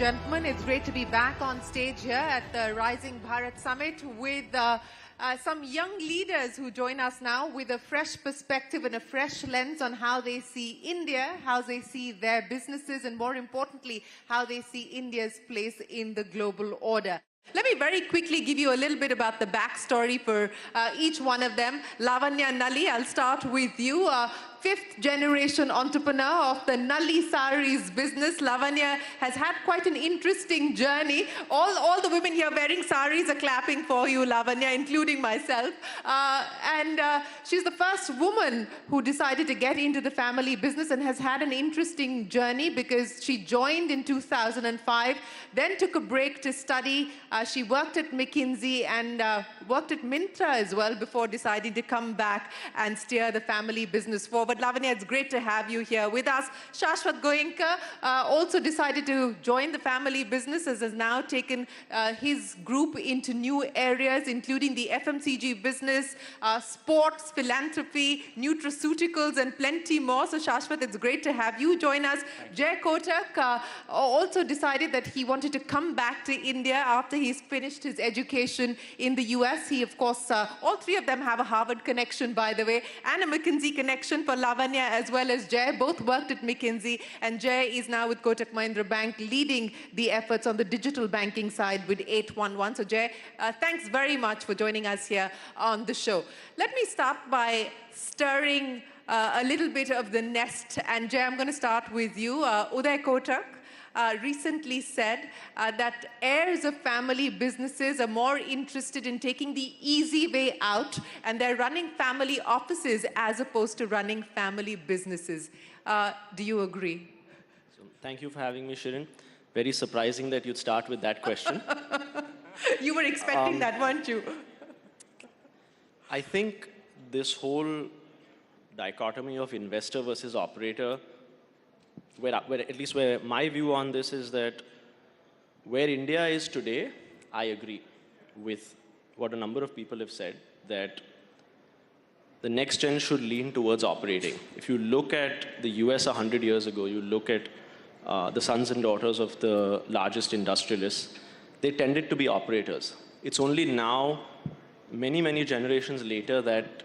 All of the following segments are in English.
gentlemen, it's great to be back on stage here at the Rising Bharat Summit with some young leaders who join us now with a fresh perspective and a fresh lens on how they see India, how they see their businesses, and more importantly, how they see India's place in the global order. Let me very quickly give you a little bit about the backstory for each one of them. Lavanya Nalli, I'll start with you. Fifth generation entrepreneur of the Nalli Saris business. Lavanya has had quite an interesting journey. All the women here wearing saris are clapping for you, Lavanya, including myself. She's the first woman who decided to get into the family business and has had an interesting journey because she joined in 2005, then took a break to study. She worked at McKinsey and worked at Myntra as well before deciding to come back and steer the family business forward. Lavanya, it's great to have you here with us. Shashwat Goenka also decided to join the family business, as has now taken his group into new areas, including the FMCG business, sports, philanthropy, nutraceuticals, and plenty more. So Shashwat, it's great to have you join us. Jay Kotak also decided that he wanted to come back to India after he's finished his education in the US. He, of course, all three of them have a Harvard connection, by the way, and a McKinsey connection for Lavanya as well as Jay. Both worked at McKinsey, and Jay is now with Kotak Mahindra Bank leading the efforts on the digital banking side with 811. So Jay, thanks very much for joining us here on the show. Let me start by stirring a little bit of the nest. And Jay, I'm going to start with you. Uday Kotak recently said that heirs of family businesses are more interested in taking the easy way out, and they're running family offices as opposed to running family businesses. Do you agree? So, thank you for having me, Shirin. Very surprising that you'd start with that question. You were expecting that, weren't you? I think this whole dichotomy of investor versus operator, at least where my view on this is that where India is today, I agree with what a number of people have said, that the next gen should lean towards operating. If you look at the US 100 years ago, you look at the sons and daughters of the largest industrialists, they tended to be operators. It's only now, many, many generations later, that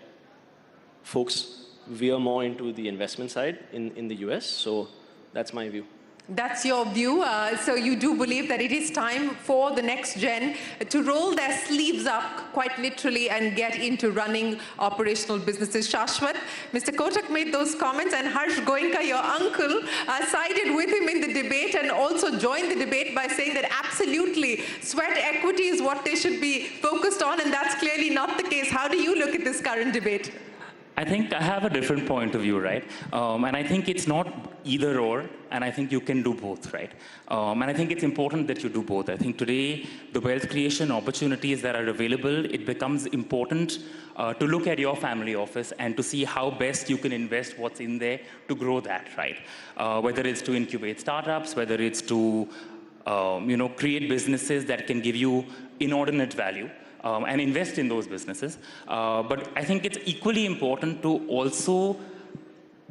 folks veer more into the investment side in the US. So that's my view. That's your view. So you do believe that it is time for the next gen to roll their sleeves up, quite literally, and get into running operational businesses. Shashwat, Mr. Kotak made those comments, and Harsh Goenka, your uncle, sided with him in the debate and also joined the debate by saying that absolutely sweat equity is what they should be focused on, and that's clearly not the case. How do you look at this current debate? I think I have a different point of view, right? And I think it's not either or, and I think you can do both, right? And I think it's important that you do both. I think today, the wealth creation opportunities that are available, it becomes important to look at your family office and to see how best you can invest what's in there to grow that, right? Whether it's to incubate startups, whether it's to create businesses that can give you inordinate value. And invest in those businesses. But I think it's equally important to also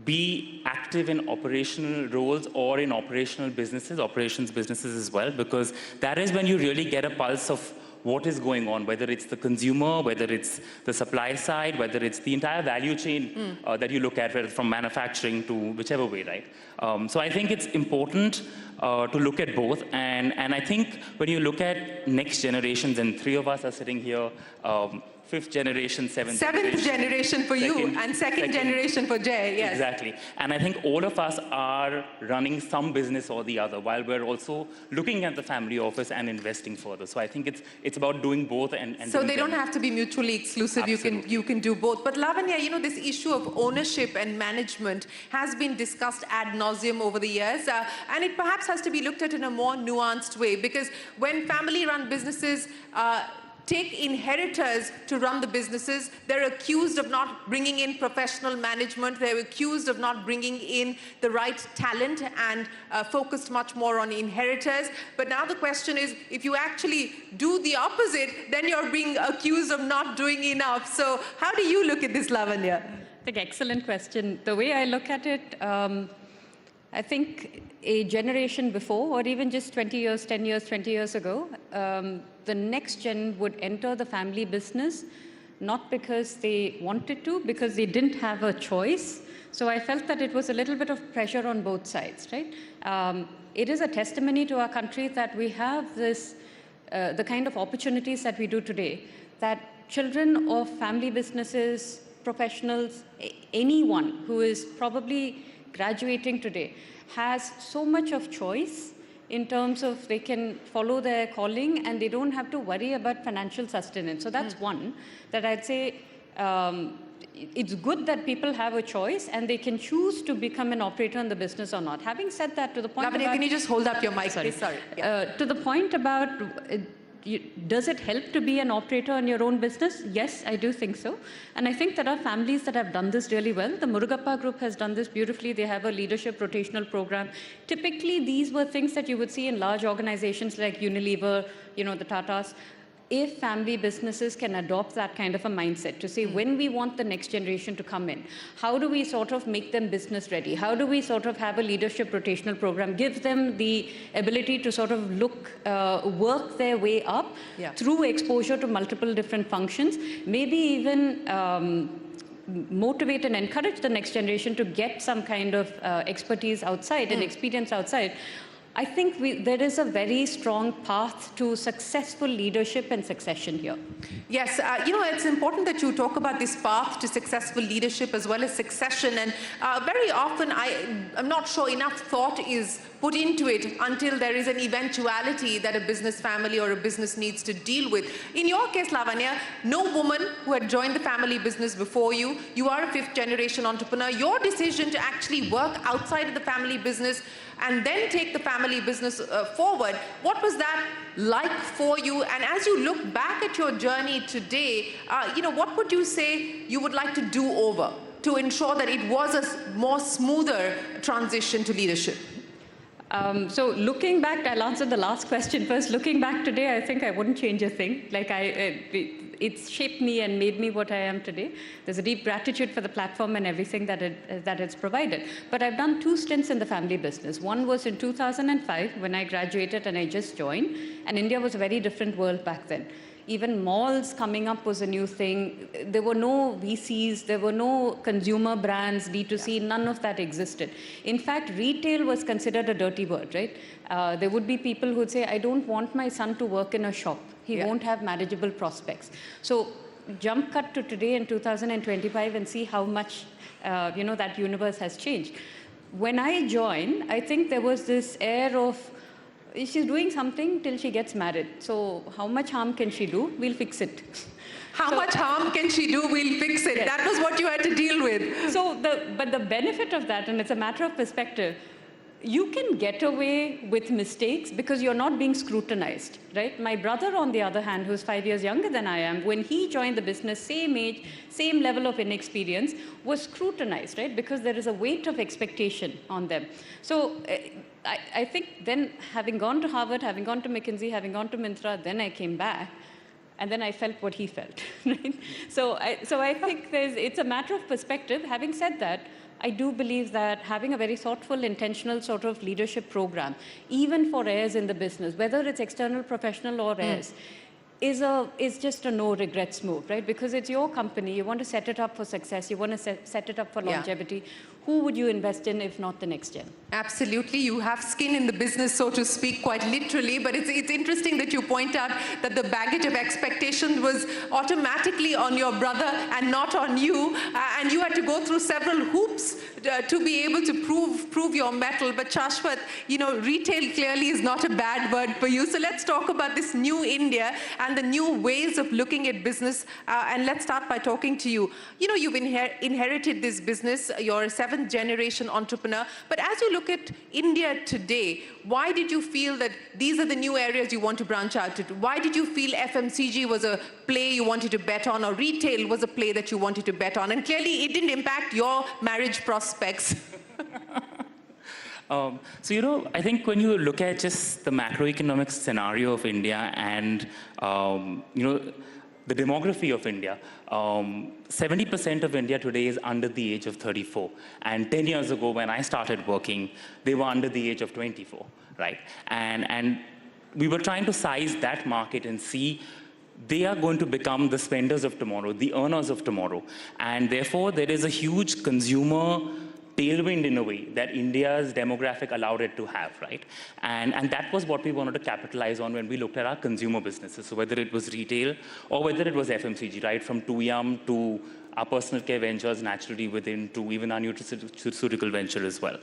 be active in operational roles or in operational businesses, operations businesses as well, because that is when you really get a pulse of what is going on, whether it's the consumer, whether it's the supply side, whether it's the entire value chain that you look at, whether from manufacturing to whichever way, right? So I think it's important to look at both. And I think when you look at next generations, and three of us are sitting here, fifth generation, seventh generation for you, and second generation for Jay, yes. Exactly. And I think all of us are running some business or the other, while we're also looking at the family office and investing further. So I think it's about doing both and so they don't have to be mutually exclusive. You can do both. But Lavanya, this issue of ownership and management has been discussed ad nauseum over the years, and it perhaps has to be looked at in a more nuanced way, because when family-run businesses take inheritors to run the businesses, they're accused of not bringing in professional management, they're accused of not bringing in the right talent and focused much more on inheritors. But now the question is, if you actually do the opposite, then you're being accused of not doing enough. So how do you look at this, Lavanya? I think excellent question. The way I look at it, I think a generation before, or even just 20 years, 10 years, 20 years ago, the next gen would enter the family business not because they wanted to, because they didn't have a choice. So I felt that it was a little bit of pressure on both sides, right? It is a testimony to our country that we have this, the kind of opportunities that we do today, that children of family businesses, professionals, anyone who is probably graduating today has so much of choice in terms of they can follow their calling and they don't have to worry about financial sustenance. So that's one that I'd say it's good that people have a choice and they can choose to become an operator in the business or not. Having said that, to the point Lavanya, about... can you just hold up your mic, please? Sorry. Yeah. To the point about... does it help to be an operator in your own business? Yes, I do think so. And I think there are families that have done this really well. The Murugappa group has done this beautifully. They have a leadership rotational program. Typically, these were things that you would see in large organizations like Unilever, you know, the Tatas. If family businesses can adopt that kind of a mindset to say, when we want the next generation to come in, how do we sort of make them business ready? How do we sort of have a leadership rotational program, give them the ability to sort of look, work their way up through exposure to multiple different functions, maybe even motivate and encourage the next generation to get some kind of expertise outside and experience outside. I think there is a very strong path to successful leadership and succession here. Yes, you know, it's important that you talk about this path to successful leadership as well as succession. And very often, I'm not sure enough thought is put into it until there is an eventuality that a business family or a business needs to deal with. In your case, Lavanya, no woman who had joined the family business before you, you are a fifth generation entrepreneur. Your decision to actually work outside of the family business and then take the family business forward, what was that like for you? And as you look back at your journey today, you know, what would you say you would like to do over to ensure that it was a more smoother transition to leadership? So looking back, I'll answer the last question first. Looking back today, I think I wouldn't change a thing. Like it's shaped me and made me what I am today. There's a deep gratitude for the platform and everything that it's provided. But I've done 2 stints in the family business. One was in 2005 when I graduated and I just joined. And India was a very different world back then. Even malls coming up was a new thing. There were no VCs, there were no consumer brands, D2C, none of that existed. In fact, retail was considered a dirty word, right? There would be people who'd say, I don't want my son to work in a shop. He won't have manageable prospects. So jump cut to today in 2025 and see how much you know, that universe has changed. When I joined, I think there was this air of, she's doing something till she gets married. So how much harm can she do? We'll fix it. How much harm can she do? We'll fix it. Yes. That was what you had to deal with. So but the benefit of that, and it's a matter of perspective, you can get away with mistakes because you're not being scrutinized, right? My brother, on the other hand, who's 5 years younger than I am, when he joined the business, same age, same level of inexperience, was scrutinized, right? Because there is a weight of expectation on them. So I think then, having gone to Harvard, having gone to McKinsey, having gone to Myntra, then I came back, and then I felt what he felt, right? So I think it's a matter of perspective. Having said that, I do believe that having a very thoughtful, intentional sort of leadership program, even for heirs in the business, whether it's external, professional, or heirs, is just a no regrets move, right? Because it's your company. You want to set it up for success. You want to set it up for longevity. Who would you invest in if not the next gen? Absolutely. You have skin in the business, so to speak, quite literally. But it's interesting that you point out that the baggage of expectation was automatically on your brother and not on you. And you had to go through several hoops to be able to prove your mettle. But Shashwat, you know, retail clearly is not a bad word for you. So let's talk about this new India and the new ways of looking at business. And let's start by talking to you. You know, you've inherited this business. You're a 7th generation entrepreneur. But as you look at India today, why did you feel that these are the new areas you want to branch out to? Why did you feel FMCG was a play you wanted to bet on, or retail was a play that you wanted to bet on? And clearly it didn't impact your marriage prospects. So, you know, I think when you look at just the macroeconomic scenario of India and, you know, the demography of India, 70% of India today is under the age of 34. And 10 years ago, when I started working, they were under the age of 24, right? And we were trying to size that market and see they are going to become the spenders of tomorrow, the earners of tomorrow. And therefore, there is a huge consumer tailwind in a way that India's demographic allowed it to have, right? And that was what we wanted to capitalize on when we looked at our consumer businesses. So whether it was retail or whether it was FMCG, right? From Tuyam to our personal care ventures, Naturally Within, to even our nutraceutical venture as well.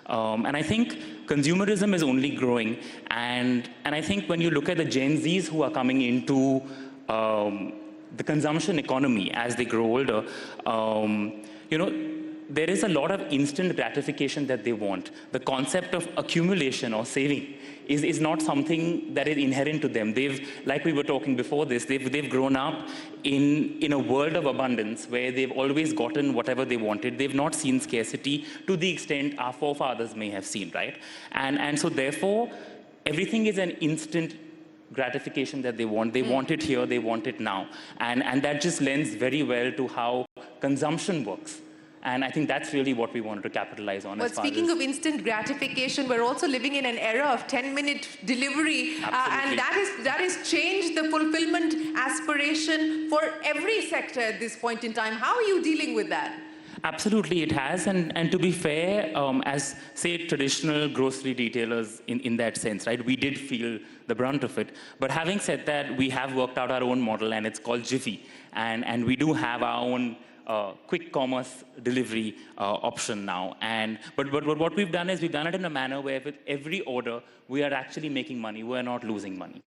And I think consumerism is only growing. And I think when you look at the Gen Zs who are coming into the consumption economy as they grow older, you know, there is a lot of instant gratification that they want. The concept of accumulation or saving is not something that is inherent to them. They've, like we were talking before this, they've grown up in a world of abundance where they've always gotten whatever they wanted. They've not seen scarcity to the extent our forefathers may have seen, right? And so therefore, everything is an instant gratification that they want. They want it here, they want it now. And that just lends very well to how consumption works. And I think that's really what we wanted to capitalize on. Well, speaking of instant gratification, we're also living in an era of 10-minute delivery. And that has changed the fulfillment aspiration for every sector at this point in time. How are you dealing with that? Absolutely, it has. And to be fair, as, say, traditional grocery retailers in that sense, right, we did feel the brunt of it. But having said that, we have worked out our own model, and it's called Jiffy. And we do have our own quick commerce delivery option now. But what we've done is we've done it in a manner where with every order, we are actually making money. We're not losing money.